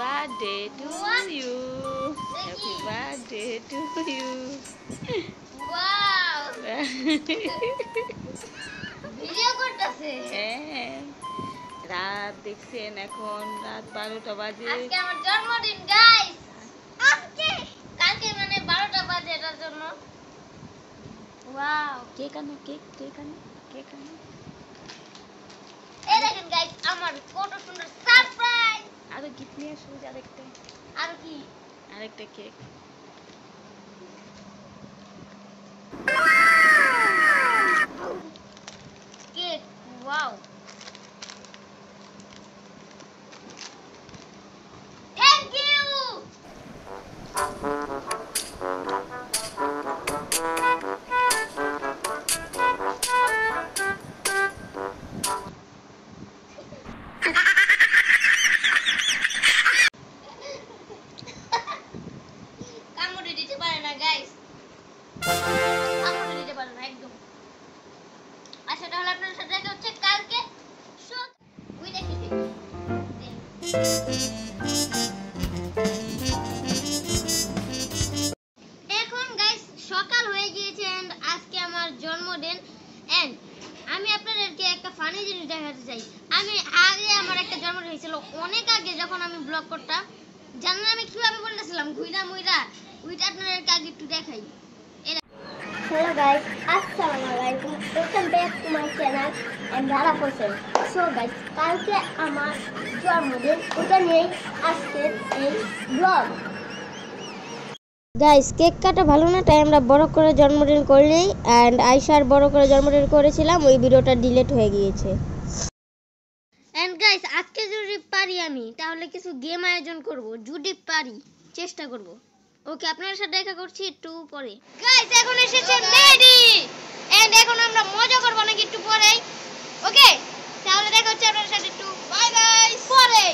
birthday to you. Happy birthday to you. Wow. Video করতেছে। হ্যাঁ। রাত দেখছেন এখন রাত 12টা বাজে। আজকে আমার জন্মদিন গাইস। কালকে মানে 12টা বাজে এটার জন্য। ওয়াও। কেক আনো কেক আনো। এই দেখেন গাইস আমার কত সুন্দর সারপ্রাইজ। আরো গিফট নিয়ে আসো আরেকটা। আর কি? আরেকটা cake. Cake wow. Thank you. কামড়ে দিতে পারে না গাইস, কামড়ে দিতে পারে না একদম। আচ্ছা তাহলে আপনার সাথে দেখা হচ্ছে কালকে ওই দেখি এখন গাইস সকাল হয়ে গিয়েছে এন্ড আজকে আমার জন্মদিন এন্ড আমি আপনাদেরকে একটা ফানি জিনিস দেখাতে চাই। আমি আগে আমার একটা জন্মদিন হয়েছিল অনেক আগে যখন আমি ব্লগ করতাম। জানেন আমি কিভাবে বলতেছিলাম ঘুইরা মুইরা ওইটা আপনাদেরকে আগে একটু দেখাই। Hello guys, Assalamualaikum. Welcome back to my channel and Dara Hossain. So guys, কালকে আমার জন্মদিন, ওটা নিয়ে আজকে এই ব্লগ। গাইস কেক কাটা ভালো না, তাই আমরা বড় করে জন্মদিন করিনি এন্ড আয়শার বড় করে জন্মদিন করেছিলাম, ওই ভিডিওটা ডিলিট হয়ে গিয়েছে। এন্ড গাইস আজকে যদি পারি আমি তাহলে কিছু গেম আয়োজন করব, যদি পারি চেষ্টা করব। ওকে আপনাদের সাথে দেখা করছি একটু পরে। গাইস এখন এসেছে মেহেদি এন্ড এখন আমরা মজা করব নাকি একটু পরে। ওকে তাহলে দেখা হচ্ছে আপনাদের সাথে একটু বাই গাইস পরে।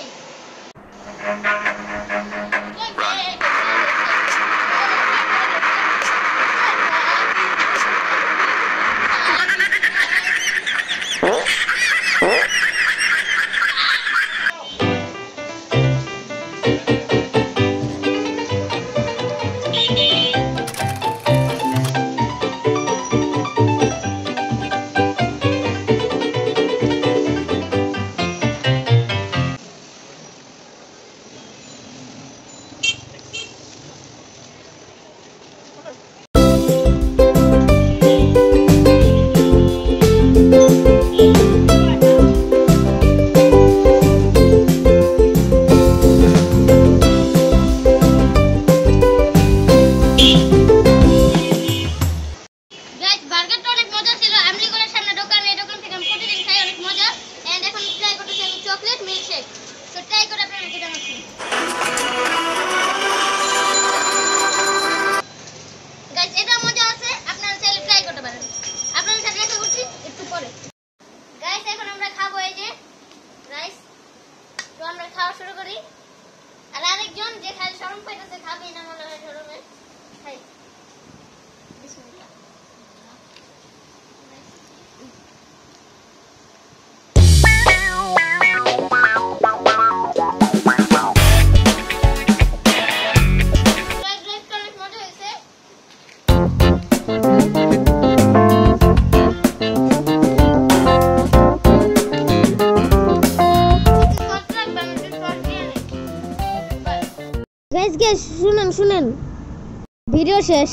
শুরু করি আর আরেকজন যে খালি শরম পাইতেছে খাবেই না মনে হয় শরমে খাই। বিসমিল্লাহ। মজা হয়েছে। গাইস শুনেন ভিডিও শেষ।